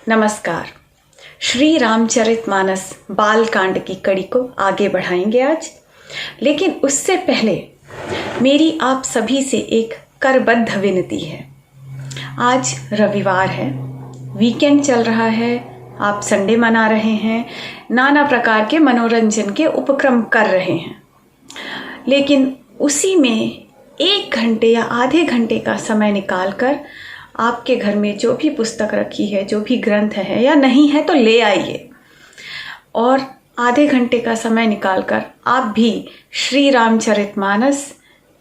नमस्कार। श्री रामचरितमानस बाल कांड की कड़ी को आगे बढ़ाएंगे आज, लेकिन उससे पहले मेरी आप सभी से एक करबद्ध विनती है। आज रविवार है, वीकेंड चल रहा है, आप संडे मना रहे हैं, नाना प्रकार के मनोरंजन के उपक्रम कर रहे हैं, लेकिन उसी में 1 घंटे या आधे घंटे का समय निकालकर आपके घर में जो भी पुस्तक रखी है, जो भी ग्रंथ है या नहीं है तो ले आइए और आधे घंटे का समय निकालकर आप भी श्री रामचरितमानस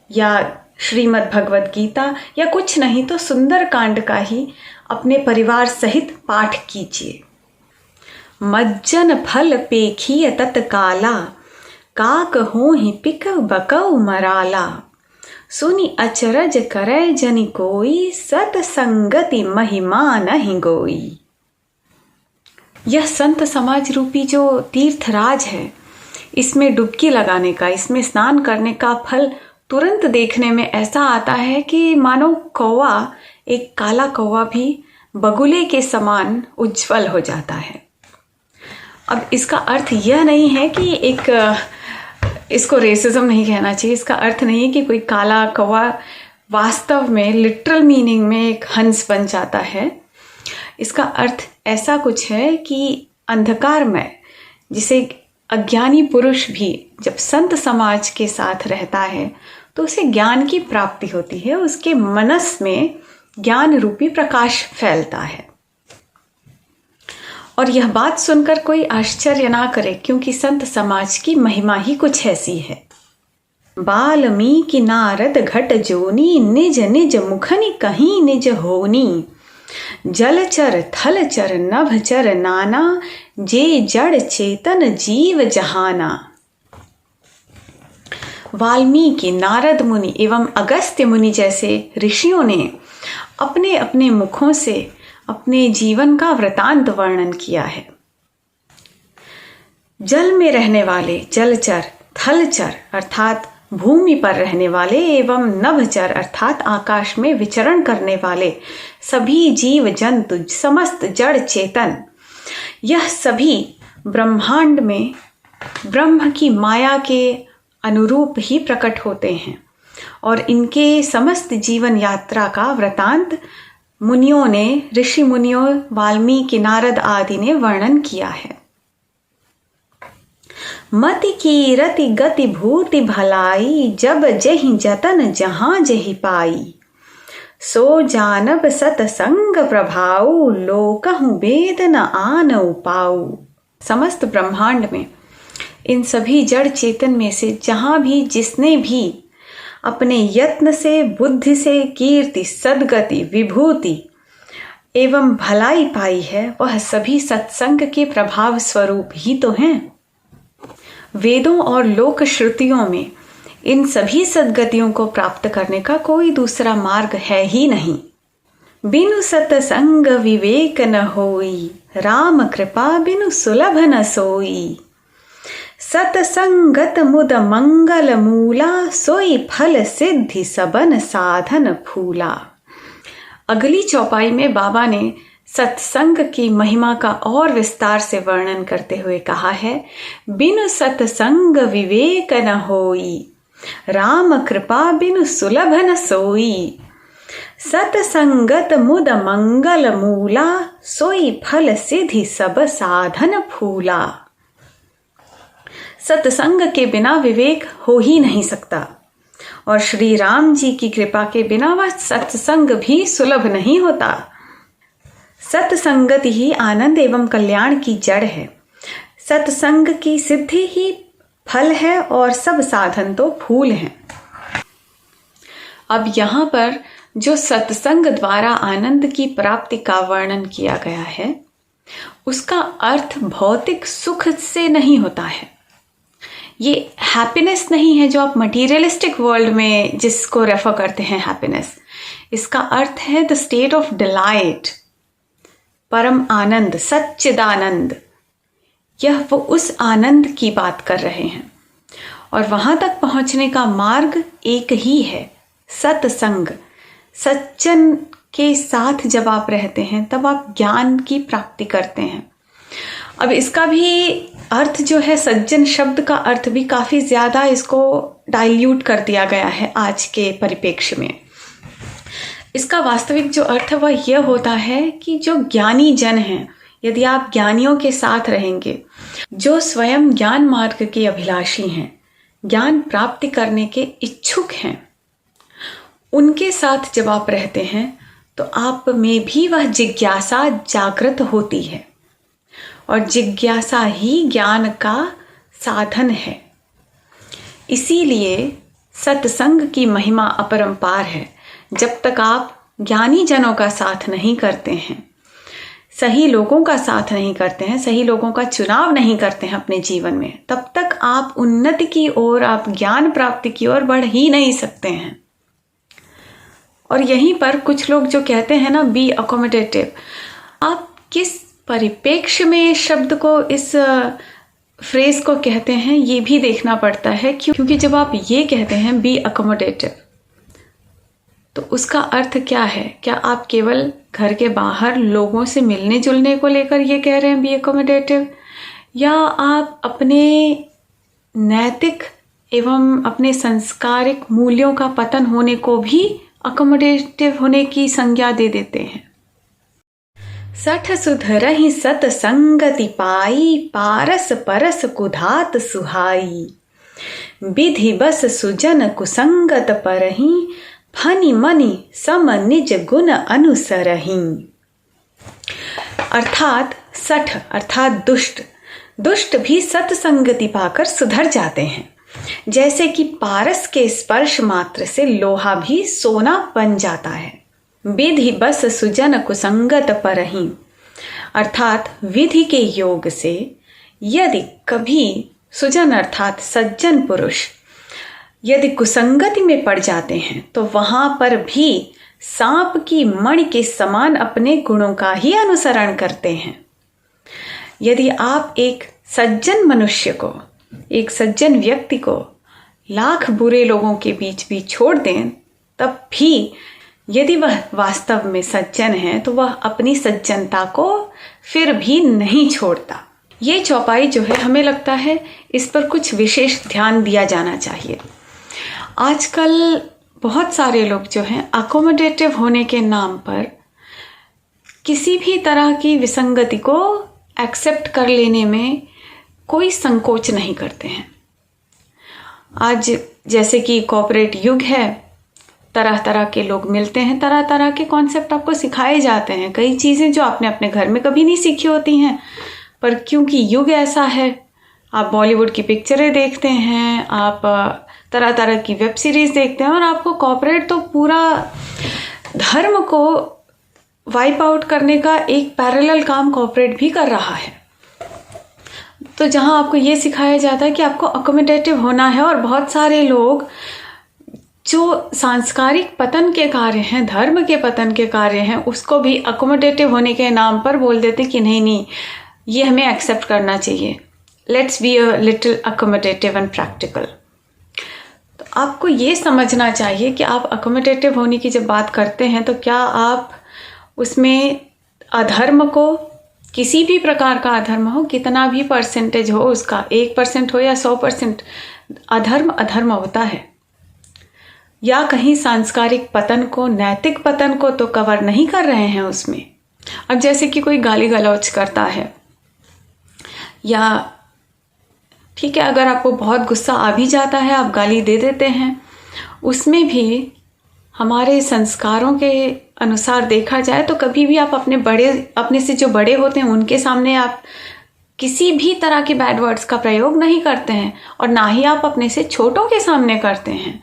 या श्रीमद् भगवद गीता या कुछ नहीं तो सुंदर कांड का ही अपने परिवार सहित पाठ कीजिए। मज्जन फल पेखिय तत्काला, काक होहि पिक बकौ मराला। सुनि अचरज करे जनि कोई, सत संगति महिमा नहीं गोई। यह संत समाज रूपी जो तीर्थराज है, इसमें डुबकी लगाने का, इसमें स्नान करने का फल तुरंत देखने में ऐसा आता है कि मानो कौवा, एक काला कौवा भी बगुले के समान उज्जवल हो जाता है। अब इसका अर्थ यह नहीं है कि इसको रेसिज्म नहीं कहना चाहिए। इसका अर्थ नहीं है कि कोई काला कौवा वास्तव में लिटरल मीनिंग में एक हंस बन जाता है। इसका अर्थ ऐसा कुछ है कि अंधकार में जिसे अज्ञानी पुरुष भी जब संत समाज के साथ रहता है तो उसे ज्ञान की प्राप्ति होती है, उसके मनस में ज्ञान रूपी प्रकाश फैलता है। और यह बात सुनकर कोई आश्चर्य ना करे, क्योंकि संत समाज की महिमा ही कुछ ऐसी है। बाल्मीकि नारद घट जोनी, निज निज मुखनि कहीं निज होनी। जलचर थलचर नभचर नाना, जे जड़ चेतन जीव जहाना। वाल्मीकि, नारद मुनि एवं अगस्त्य मुनि जैसे ऋषियों ने अपने अपने मुखों से अपने जीवन का वृतांत वर्णन किया है। जल में रहने वाले जलचर, थलचर अर्थात भूमि पर रहने वाले एवं नभचर अर्थात आकाश में विचरण करने वाले सभी जीव जंतु, समस्त जड़ चेतन, यह सभी ब्रह्मांड में ब्रह्म की माया के अनुरूप ही प्रकट होते हैं और इनके समस्त जीवन यात्रा का वृतांत मुनियों ने, ऋषि मुनियों, वाल्मीकि, नारद आदि ने वर्णन किया है। मति की रति गति भूति भलाई, जब जहि जतन जहां जहि पाई। सो जानब सतसंग प्रभाऊ, लोकहु वेद न आनउ पाऊ। समस्त ब्रह्मांड में इन सभी जड़ चेतन में से जहां भी जिसने भी अपने यत्न से, बुद्धि से कीर्ति, सद्गति, विभूति एवं भलाई पाई है, वह सभी सत्संग के प्रभाव स्वरूप ही तो हैं। वेदों और लोक श्रुतियों में इन सभी सद्गतियों को प्राप्त करने का कोई दूसरा मार्ग है ही नहीं। बिनु सतसंग विवेक न होई, राम कृपा बिनु सुलभ न सोई। सतसंगत मुद मंगल मूला, सोई फल सिद्धि सबन साधन फूला। अगली चौपाई में बाबा ने सत्संग की महिमा का और विस्तार से वर्णन करते हुए कहा है, बिनु सतसंग विवेक न होई, राम कृपा बिनु सुलभ न सोई। सतसंगत मुद मंगल मूला, सोई फल सिद्धि सब साधन फूला। सत्संग के बिना विवेक हो ही नहीं सकता और श्री राम जी की कृपा के बिना वह सत्संग भी सुलभ नहीं होता। सत्संगत ही आनंद एवं कल्याण की जड़ है। सत्संग की सिद्धि ही फल है और सब साधन तो फूल हैं। अब यहाँ पर जो सत्संग द्वारा आनंद की प्राप्ति का वर्णन किया गया है, उसका अर्थ भौतिक सुख से नहीं होता है। ये हैप्पीनेस नहीं है जो आप मटीरियलिस्टिक वर्ल्ड में जिसको रेफर करते हैं हैप्पीनेस। इसका अर्थ है द स्टेट ऑफ डिलाइट, परम आनंद, सच्चिदानंद। यह वो उस आनंद की बात कर रहे हैं और वहां तक पहुंचने का मार्ग एक ही है, सत्संग। सज्जन के साथ जब आप रहते हैं तब आप ज्ञान की प्राप्ति करते हैं। अब इसका भी अर्थ जो है, सज्जन शब्द का अर्थ भी काफ़ी ज़्यादा इसको डाइल्यूट कर दिया गया है आज के परिप्रेक्ष्य में। इसका वास्तविक जो अर्थ है वह यह होता है कि जो ज्ञानी जन हैं, यदि आप ज्ञानियों के साथ रहेंगे, जो स्वयं ज्ञान मार्ग के अभिलाषी हैं, ज्ञान प्राप्ति करने के इच्छुक हैं, उनके साथ जब आप रहते हैं तो आप में भी वह जिज्ञासा जागृत होती है, और जिज्ञासा ही ज्ञान का साधन है। इसीलिए सत्संग की महिमा अपरंपार है। जब तक आप ज्ञानी जनों का साथ नहीं करते हैं, सही लोगों का साथ नहीं करते हैं, सही लोगों का चुनाव नहीं करते हैं अपने जीवन में, तब तक आप उन्नति की ओर, आप ज्ञान प्राप्ति की ओर बढ़ ही नहीं सकते हैं। और यहीं पर कुछ लोग जो कहते हैं ना, बी अकोमोडेटिव, आप किस परिप्रेक्ष्य में इस शब्द को, इस फ्रेज को कहते हैं, ये भी देखना पड़ता है। क्योंकि जब आप ये कहते हैं बी अकोमोडेटिव, तो उसका अर्थ क्या है? क्या आप केवल घर के बाहर लोगों से मिलने जुलने को लेकर ये कह रहे हैं बी अकोमोडेटिव, या आप अपने नैतिक एवं अपने संस्कारिक मूल्यों का पतन होने को भी अकोमोडेटिव होने की संज्ञा दे देते हैं? सठ सुधरहि सत संगति पाई, पारस परस कुधात सुहाई, विधि बस सुजन कुसंगत परहि, फनि मनि सम निज गुण अनुसरहि। अर्थात सठ अर्थात दुष्ट, दुष्ट भी सत्संगति पाकर सुधर जाते हैं। जैसे कि पारस के स्पर्श मात्र से लोहा भी सोना बन जाता है। विधि बस सुजन कुसंगत परहि, अर्थात विधि के योग से यदि कभी सुजन अर्थात सज्जन पुरुष यदि कुसंगति में पड़ जाते हैं, तो वहां पर भी सांप की मणि के समान अपने गुणों का ही अनुसरण करते हैं। यदि आप एक सज्जन मनुष्य को, एक सज्जन व्यक्ति को लाख बुरे लोगों के बीच भी छोड़ दें, तब भी यदि वह वास्तव में सज्जन है तो वह अपनी सज्जनता को फिर भी नहीं छोड़ता। ये चौपाई जो है, हमें लगता है इस पर कुछ विशेष ध्यान दिया जाना चाहिए। आजकल बहुत सारे लोग जो हैं अकोमोडेटिव होने के नाम पर किसी भी तरह की विसंगति को एक्सेप्ट कर लेने में कोई संकोच नहीं करते हैं। आज जैसे कि कॉर्पोरेट युग है, तरह तरह के लोग मिलते हैं, तरह तरह के कॉन्सेप्ट आपको सिखाए जाते हैं। कई चीज़ें जो आपने अपने घर में कभी नहीं सीखी होती हैं, पर क्योंकि युग ऐसा है, आप बॉलीवुड की पिक्चरें देखते हैं, आप तरह तरह की वेब सीरीज देखते हैं, और आपको कॉर्पोरेट तो पूरा धर्म को वाइप आउट करने का एक पैरेलल काम कॉर्पोरेट भी कर रहा है। तो जहां आपको ये सिखाया जाता है कि आपको अकोमोडेटिव होना है, और बहुत सारे लोग जो सांस्कारिक पतन के कार्य हैं, धर्म के पतन के कार्य हैं, उसको भी अकोमोडेटिव होने के नाम पर बोल देते कि नहीं नहीं, ये हमें एक्सेप्ट करना चाहिए, let's be a little accommodative and practical. तो आपको ये समझना चाहिए कि आप अकोमोडेटिव होने की जब बात करते हैं, तो क्या आप उसमें अधर्म को, किसी भी प्रकार का अधर्म हो, कितना भी परसेंटेज हो उसका, 1% हो या 100%, अधर्म अधर्म होता है, या कहीं सांस्कारिक पतन को, नैतिक पतन को तो कवर नहीं कर रहे हैं उसमें। अब जैसे कि कोई गाली गलौज करता है, या ठीक है, अगर आपको बहुत गुस्सा आ भी जाता है, आप गाली दे देते हैं, उसमें भी हमारे संस्कारों के अनुसार देखा जाए तो कभी भी आप अपने से जो बड़े होते हैं उनके सामने आप किसी भी तरह के बैड वर्ड्स का प्रयोग नहीं करते हैं, और ना ही आप अपने से छोटों के सामने करते हैं,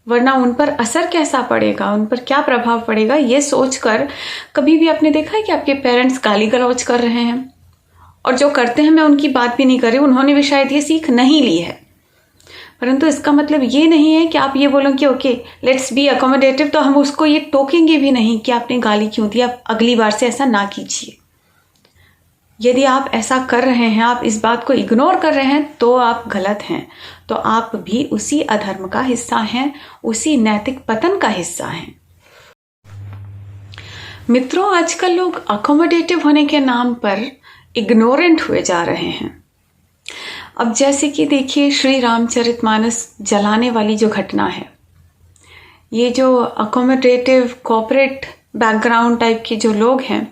वरना उन पर असर कैसा पड़ेगा, उन पर क्या प्रभाव पड़ेगा, ये सोचकर कभी भी आपने देखा है कि आपके पेरेंट्स गाली गलौज कर रहे हैं, और जो करते हैं, मैं उनकी बात भी नहीं कर रही, उन्होंने भी शायद ये सीख नहीं ली है, परंतु इसका मतलब ये नहीं है कि आप ये बोलो कि ओके लेट्स बी अकोमोडेटिव, तो हम उसको ये टोकेंगे भी नहीं कि आपने गाली क्यों दी, आप अगली बार से ऐसा ना कीजिए। यदि आप ऐसा कर रहे हैं, आप इस बात को इग्नोर कर रहे हैं, तो आप गलत हैं, तो आप भी उसी अधर्म का हिस्सा हैं, उसी नैतिक पतन का हिस्सा हैं। मित्रों, आजकल लोग अकोमोडेटिव होने के नाम पर इग्नोरेंट हुए जा रहे हैं। अब जैसे कि देखिए, श्री रामचरितमानस जलाने वाली जो घटना है, ये जो अकोमोडेटिव कॉर्पोरेट बैकग्राउंड टाइप के जो लोग हैं,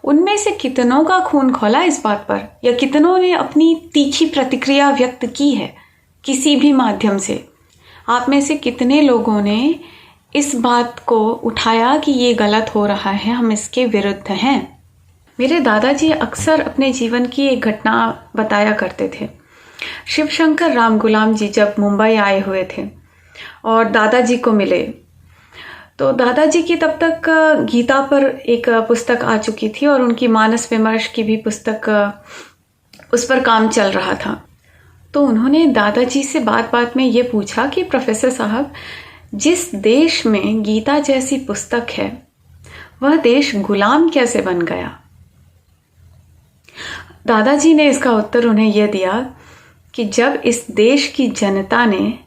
उनमें से कितनों का खून खौला इस बात पर, या कितनों ने अपनी तीखी प्रतिक्रिया व्यक्त की है किसी भी माध्यम से। आप में से कितने लोगों ने इस बात को उठाया कि ये गलत हो रहा है, हम इसके विरुद्ध हैं। मेरे दादाजी अक्सर अपने जीवन की एक घटना बताया करते थे। शिवशंकर रामगुलाम जी जब मुंबई आए हुए थे और दादाजी को मिले, तो दादाजी की तब तक गीता पर एक पुस्तक आ चुकी थी और उनकी मानस विमर्श की भी पुस्तक उस पर काम चल रहा था। तो उन्होंने दादाजी से बात बात में ये पूछा कि प्रोफेसर साहब, जिस देश में गीता जैसी पुस्तक है, वह देश गुलाम कैसे बन गया? दादाजी ने इसका उत्तर उन्हें यह दिया कि जब इस देश की जनता ने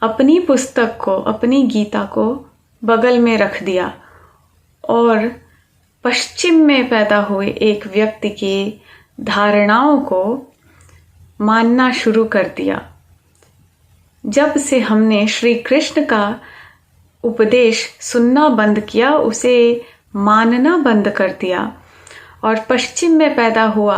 अपनी पुस्तक को, अपनी गीता को बगल में रख दिया और पश्चिम में पैदा हुए एक व्यक्ति की धारणाओं को मानना शुरू कर दिया, जब से हमने श्री कृष्ण का उपदेश सुनना बंद किया, उसे मानना बंद कर दिया, और पश्चिम में पैदा हुआ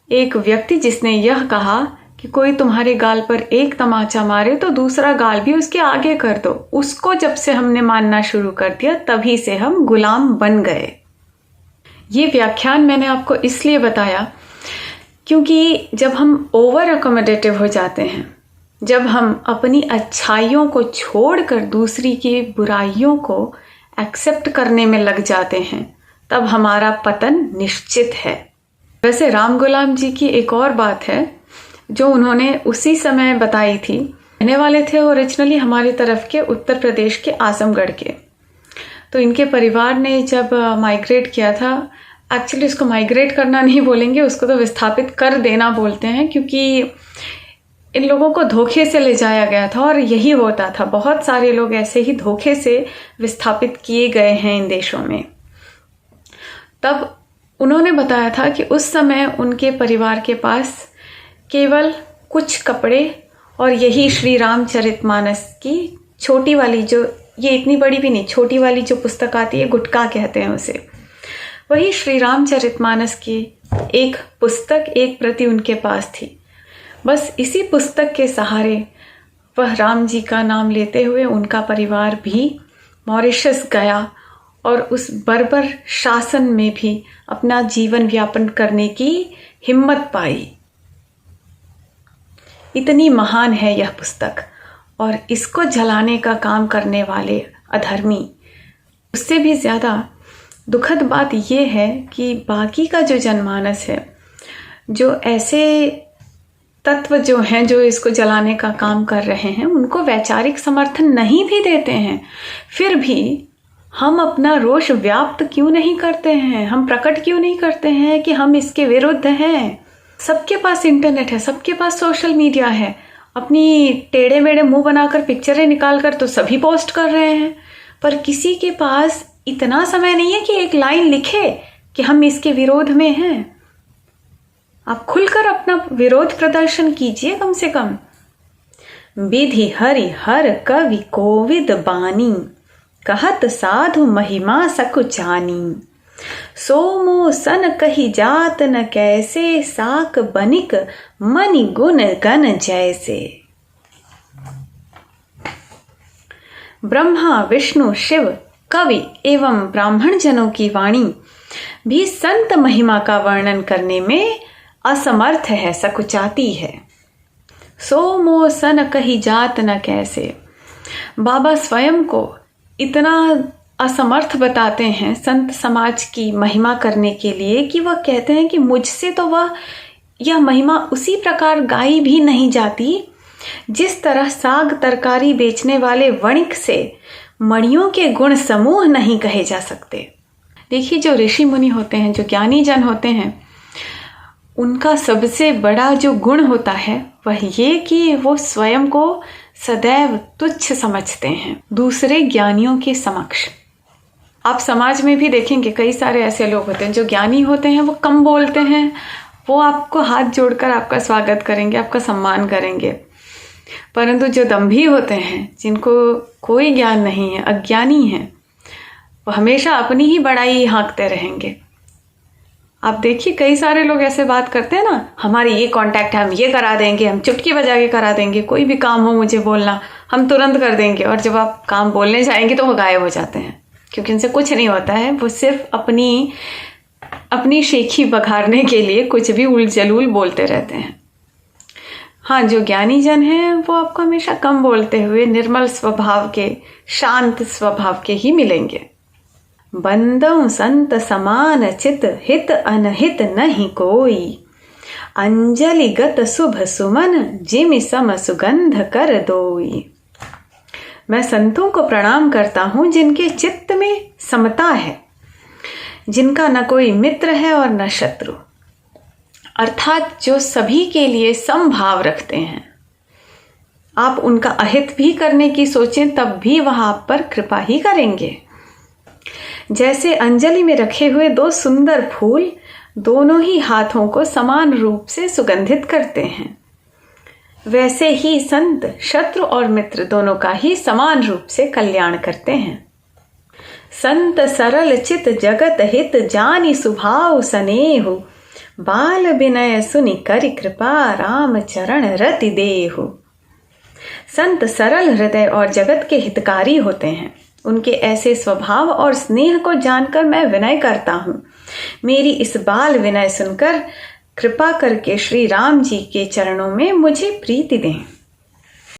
एक व्यक्ति जिसने यह कहा कि कोई तुम्हारे गाल पर एक तमाचा मारे तो दूसरा गाल भी उसके आगे कर दो, उसको जब से हमने मानना शुरू कर दिया, तभी से हम गुलाम बन गए। ये व्याख्यान मैंने आपको इसलिए बताया क्योंकि जब हम ओवर अकोमोडेटिव हो जाते हैं, जब हम अपनी अच्छाइयों को छोड़कर दूसरी की बुराइयों को एक्सेप्ट करने में लग जाते हैं, तब हमारा पतन निश्चित है। वैसे राम गुलाम जी की एक और बात है जो उन्होंने उसी समय बताई थी। रहने वाले थे ओरिजिनली हमारी तरफ के उत्तर प्रदेश के आजमगढ़ के। तो इनके परिवार ने जब माइग्रेट किया था, एक्चुअली इसको माइग्रेट करना नहीं बोलेंगे, उसको तो विस्थापित कर देना बोलते हैं, क्योंकि इन लोगों को धोखे से ले जाया गया था और यही होता था। बहुत सारे लोग ऐसे ही धोखे से विस्थापित किए गए हैं इन देशों में। तब उन्होंने बताया था कि उस समय उनके परिवार के पास केवल कुछ कपड़े और यही श्री रामचरितमानस की छोटी वाली, जो ये इतनी बड़ी भी नहीं, छोटी वाली जो पुस्तक आती है, गुटका कहते हैं उसे, वही श्री रामचरितमानस की एक पुस्तक, एक प्रति उनके पास थी। बस इसी पुस्तक के सहारे वह राम जी का नाम लेते हुए उनका परिवार भी मॉरिशस गया और उस बर्बर शासन में भी अपना जीवन व्यापन करने की हिम्मत पाई। इतनी महान है यह पुस्तक, और इसको जलाने का काम करने वाले अधर्मी, उससे भी ज़्यादा दुखद बात यह है कि बाकी का जो जनमानस है, जो ऐसे तत्व जो हैं जो इसको जलाने का काम कर रहे हैं, उनको वैचारिक समर्थन नहीं भी देते हैं। फिर भी हम अपना रोष व्याप्त क्यों नहीं करते हैं, हम प्रकट क्यों नहीं करते हैं कि हम इसके विरुद्ध हैं। सबके पास इंटरनेट है, सबके पास सोशल मीडिया है, अपनी टेढ़े मेढ़े मुंह बनाकर पिक्चरें निकाल कर तो सभी पोस्ट कर रहे हैं, पर किसी के पास इतना समय नहीं है कि एक लाइन लिखे कि हम इसके विरोध में हैं। आप खुलकर अपना विरोध प्रदर्शन कीजिए कम से कम। विधि हरि हर कवि कोविद बानी, कहत साधु महिमा सकुचानी। सोमो सन कही जात न कैसे, साक बनिक मनि गुण गण जैसे। ब्रह्मा विष्णु शिव कवि एवं ब्राह्मण जनों की वाणी भी संत महिमा का वर्णन करने में असमर्थ है, सकुचाती है। सोमो सन कही जात न कैसे, बाबा स्वयं को इतना असमर्थ बताते हैं संत समाज की महिमा करने के लिए कि वह कहते हैं कि मुझसे तो यह महिमा उसी प्रकार गाई भी नहीं जाती जिस तरह साग तरकारी बेचने वाले वणिक से मणियों के गुण समूह नहीं कहे जा सकते। देखिए, जो ऋषि मुनि होते हैं, जो ज्ञानी जन होते हैं, उनका सबसे बड़ा जो गुण होता है वह ये कि वो स्वयं को सदैव तुच्छ समझते हैं दूसरे ज्ञानियों के समक्ष। आप समाज में भी देखेंगे कई सारे ऐसे लोग होते हैं जो ज्ञानी होते हैं, वो कम बोलते हैं, वो आपको हाथ जोड़कर आपका स्वागत करेंगे, आपका सम्मान करेंगे। परंतु जो दंभी होते हैं, जिनको कोई ज्ञान नहीं है, अज्ञानी हैं, वो हमेशा अपनी ही बड़ाई हाँकते रहेंगे। आप देखिए कई सारे लोग ऐसे बात करते हैं ना, हमारी ये कांटेक्ट है, हम ये करा देंगे, हम चुटकी बजा के करा देंगे, कोई भी काम हो मुझे बोलना, हम तुरंत कर देंगे। और जब आप काम बोलने जाएंगे तो वो गायब हो जाते हैं, क्योंकि उनसे कुछ नहीं होता है। वो सिर्फ अपनी शेखी बघारने के लिए कुछ भी उलझलूल बोलते रहते हैं। हाँ, जो ज्ञानी जन हैं वो आपको हमेशा कम बोलते हुए निर्मल स्वभाव के, शांत स्वभाव के ही मिलेंगे। बंदौ संत समान चित, हित अनहित नहीं कोई, अंजलि गत शुभ सुमन, जिमि सम सुगंध कर दोई। मैं संतों को प्रणाम करता हूँ जिनके चित्त में समता है, जिनका न कोई मित्र है और न शत्रु, अर्थात जो सभी के लिए समभाव रखते हैं। आप उनका अहित भी करने की सोचें तब भी वह आप पर कृपा ही करेंगे। जैसे अंजलि में रखे हुए दो सुंदर फूल दोनों ही हाथों को समान रूप से सुगंधित करते हैं, वैसे ही संत शत्रु और मित्र दोनों का ही समान रूप से कल्याण करते हैं। संत सरल चित जगत हित, जानी सुभाव सनेहु, बाल विनय सुनि करि कृपा, राम चरण रति देहु। संत सरल हृदय और जगत के हितकारी होते हैं। उनके ऐसे स्वभाव और स्नेह को जानकर मैं विनय करता हूँ। मेरी इस बाल विनय सुनकर कृपा करके श्री राम जी के चरणों में मुझे प्रीति दें।